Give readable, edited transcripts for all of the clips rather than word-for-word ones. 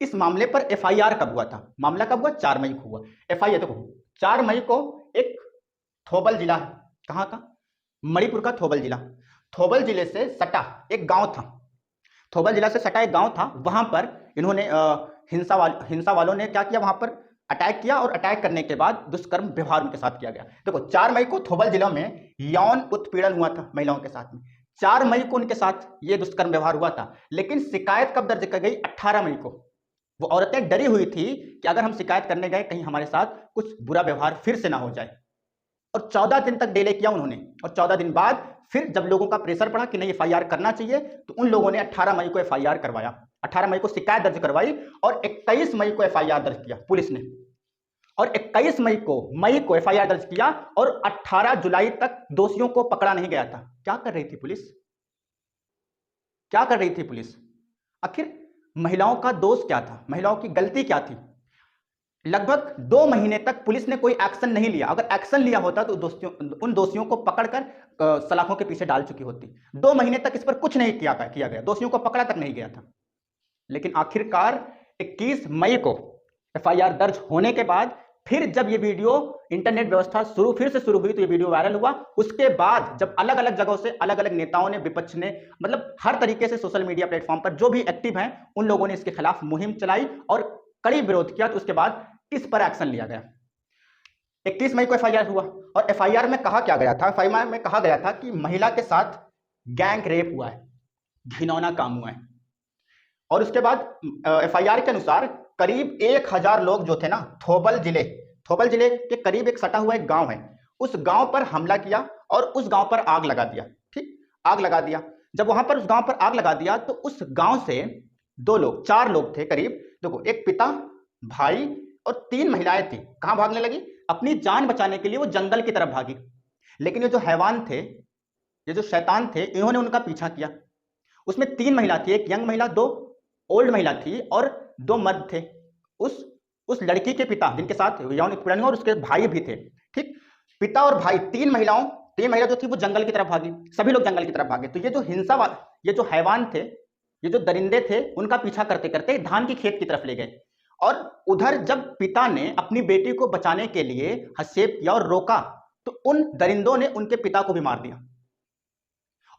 इस मामले पर एफआईआर कब हुआ था? मामला कब हुआ? 4 मई को हुआ। एफआईआर देखो, 4 मई को एक थौबल जिला है, कहाँ का? मणिपुर का थौबल जिला। थौबल जिले से सटा एक गांव था, थौबल जिला से सटा एक गांव था, वहां पर इन्होंने हिंसा वालों ने क्या किया, वहां पर अटैक किया और अटैक करने के बाद दुष्कर्म व्यवहार उनके साथ किया गया। देखो 4 मई को थौबल जिला में यौन उत्पीड़न हुआ था महिलाओं के साथ में, 4 मई को उनके साथ ये दुष्कर्म व्यवहार हुआ था। लेकिन शिकायत कब दर्ज कर गई? 18 मई को। वो औरतें डरी हुई थी कि अगर हम शिकायत करने गए कहीं हमारे साथ कुछ बुरा व्यवहार फिर से ना हो जाए, और 14 दिन तक डिले किया उन्होंने। और 14 दिन बाद फिर जब लोगों का प्रेशर पड़ा कि नहीं एफआईआर करना चाहिए, तो उन लोगों ने 18 मई को एफआईआर करवाया, 18 मई को शिकायत दर्ज करवाई और 21 मई को एफआईआर दर्ज किया पुलिस ने। और 21 मई को एफआईआर दर्ज किया और 18 जुलाई तक दोषियों को पकड़ा नहीं गया था। क्या कर रही थी पुलिस? क्या कर रही थी पुलिस? आखिर महिलाओं का दोष क्या था? महिलाओं की गलती क्या थी? लगभग 2 महीने तक पुलिस ने कोई एक्शन नहीं लिया। अगर एक्शन लिया होता तो उन दोषियों को पकड़कर सलाखों के पीछे डाल चुकी होती। 2 महीने तक इस पर कुछ नहीं किया गया, दोषियों को पकड़ा तक नहीं गया था। लेकिन आखिरकार 21 मई को एफआईआर दर्ज होने के बाद फिर जब ये वीडियो इंटरनेट व्यवस्था फिर से शुरू हुई तो ये वीडियो वायरल हुआ। उसके बाद जब अलग अलग जगहों से अलग अलग नेताओं ने, विपक्ष ने, मतलब हर तरीके से सोशल मीडिया प्लेटफॉर्म पर जो भी एक्टिव हैं उन लोगों ने इसके खिलाफ मुहिम चलाई और कड़ी विरोध किया। तो उसके बाद इस पर एक्शन लिया गया। 31 मई को एफआईआर हुआ और एफआईआर में कहा क्या गया था? एफआईआर में कहा गया था कि महिला के साथ गैंग रेप हुआ है, घिनौना काम हुआ है। और उसके बाद एफआईआर के अनुसार करीब 1000 लोग जो थे ना, थौबल जिले के करीब एक सटा हुआ एक गांव है, उस गांव पर हमला किया और उस गांव पर आग लगा दिया। ठीक, आग लगा दिया। जब वहां पर उस गांव पर आग लगा दिया तो उस गांव से 4 लोग थे करीब। देखो, एक पिता, भाई और 3 महिलाएं थी। कहां भागने लगी? अपनी जान बचाने के लिए वो जंगल की तरफ भागी। लेकिन ये जो हैवान थे, ये जो शैतान थे, इन्होंने उनका पीछा किया। उसमें 3 महिला थी, एक यंग महिला, 2 ओल्ड महिला थी और 2 मर्द थे। उस लड़की के पिता जिनके साथ यौन उत्पीड़न हुआ और उसके भाई भी थे। ठीक, पिता और भाई, 3 महिला जो थी वो जंगल की तरफ भागी। सभी लोग जंगल की तरफ भागे। तो ये जो हैवान थे, ये जो दरिंदे थे, उनका पीछा करते करते धान की खेत की तरफ ले गए। और उधर जब पिता ने अपनी बेटी को बचाने के लिए हस्तक्षेप किया और रोका तो उन दरिंदों ने उनके पिता को भी मार दिया।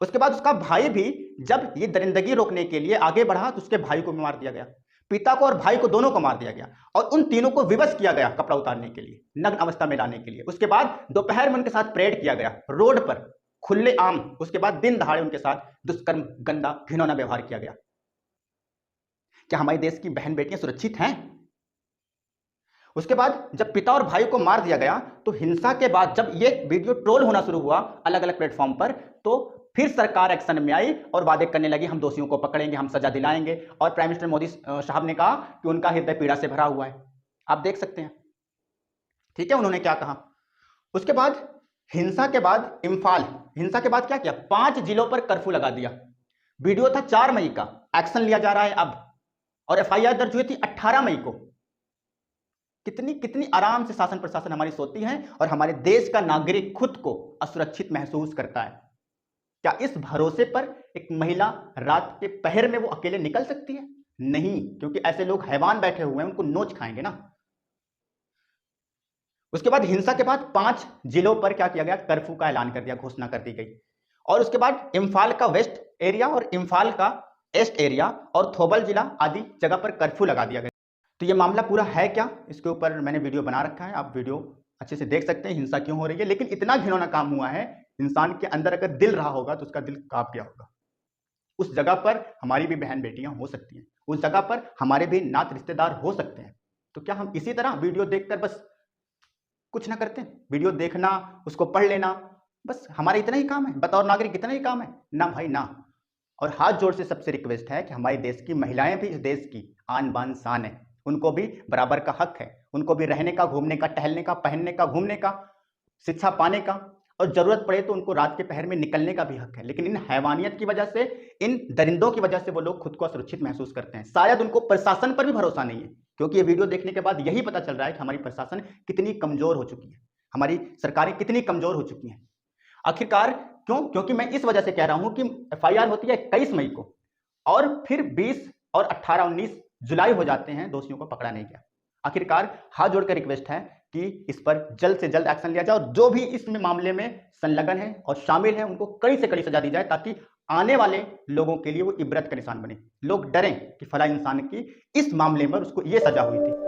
उसके बाद उसका भाई भी जब ये दरिंदगी रोकने के लिए आगे बढ़ा तो उसके भाई को भी मार दिया गया। पिता को और भाई को दोनों को मार दिया गया और उन तीनों को विवश किया गया कपड़ा उतारने के लिए, नग्न अवस्था में लाने के लिए। उसके बाद दोपहर में उनके साथ परेड किया गया रोड पर, खुले आम। उसके बाद दिन दहाड़े उनके साथ दुष्कर्म, गंदा, घिनौना व्यवहार किया गया। क्या हमारे देश की बहन बेटियां सुरक्षित हैं? उसके बाद जब पिता और भाई को मार दिया गया तो हिंसा के बाद जब ये वीडियो ट्रोल होना शुरू हुआ अलग अलग प्लेटफॉर्म पर, तो फिर सरकार एक्शन में आई और वादे करने लगी हम दोषियों को पकड़ेंगे, हम सजा दिलाएंगे। और प्राइम मिनिस्टर मोदी साहब ने कहा कि उनका हृदय पीड़ा से भरा हुआ है। आप देख सकते हैं, ठीक है, उन्होंने क्या कहा। उसके बाद हिंसा के बाद हिंसा के बाद क्या किया? 5 जिलों पर कर्फ्यू लगा दिया। वीडियो था 4 मई का, एक्शन लिया जा रहा है अब, और एफआईआर दर्ज हुई थी 18 मई को। कितनी आराम से शासन प्रशासन हमारी सोती है और हमारे देश का नागरिक खुद को असुरक्षित महसूस करता है। क्या इस भरोसे पर एक महिला रात के पहर में वो अकेले निकल सकती है? नहीं, क्योंकि ऐसे लोग हैवान बैठे हुए हैं, उनको नोच खाएंगे ना। उसके बाद हिंसा के बाद 5 जिलों पर क्या किया गया? कर्फ्यू का ऐलान कर दिया, घोषणा कर दी गई। और उसके बाद इम्फाल का वेस्ट एरिया और इम्फाल का ईस्ट एरिया और थौबल जिला आदि जगह पर कर्फ्यू लगा दिया गया। तो ये मामला पूरा है क्या, इसके ऊपर मैंने वीडियो बना रखा है, आप वीडियो अच्छे से देख सकते हैं हिंसा क्यों हो रही है। लेकिन इतना घिनौना काम हुआ है, इंसान के अंदर अगर दिल रहा होगा तो उसका दिल कांप गया होगा। उस जगह पर हमारी भी बहन बेटियां हो सकती हैं, उस जगह पर हमारे भी नात रिश्तेदार हो सकते हैं। तो क्या हम इसी तरह वीडियो देखकर बस कुछ ना करते हैं? वीडियो देखना, उसको पढ़ लेना, बस हमारा इतना ही काम है, बतौर नागरिक इतना ही काम है ना भाई ना। और हाथ जोड़ से सबसे रिक्वेस्ट है कि हमारे देश की महिलाएं भी इस देश की आन बान शान है, उनको भी बराबर का हक है, उनको भी रहने का, घूमने का, टहलने का, पहनने का, घूमने का, शिक्षा पाने का, और जरूरत पड़े तो उनको रात के पहर में निकलने का भी हक है। लेकिन इन हैवानियत की वजह से, इन दरिंदों की वजह से वो लोग खुद को असुरक्षित महसूस करते हैं। शायद उनको प्रशासन पर भी भरोसा नहीं है, क्योंकि ये वीडियो देखने के बाद यही पता चल रहा है कि हमारी प्रशासन कितनी कमजोर हो चुकी है, हमारी सरकारें कितनी कमजोर हो चुकी हैं। आखिरकार क्यों? क्योंकि मैं इस वजह से कह रहा हूं कि एफआईआर होती है 21 मई को और फिर 20 और 18, 19 जुलाई हो जाते हैं, दोषियों को पकड़ा नहीं गया। आखिरकार हाथ जोड़कर रिक्वेस्ट है कि इस पर जल्द से जल्द एक्शन लिया जाए और जो भी इस मामले में संलग्न है और शामिल है उनको कड़ी से कड़ी सजा दी जाए, ताकि आने वाले लोगों के लिए वो इबरत का निशान बने। लोग डरें कि फला इंसान की इस मामले पर उसको ये सजा हुई थी।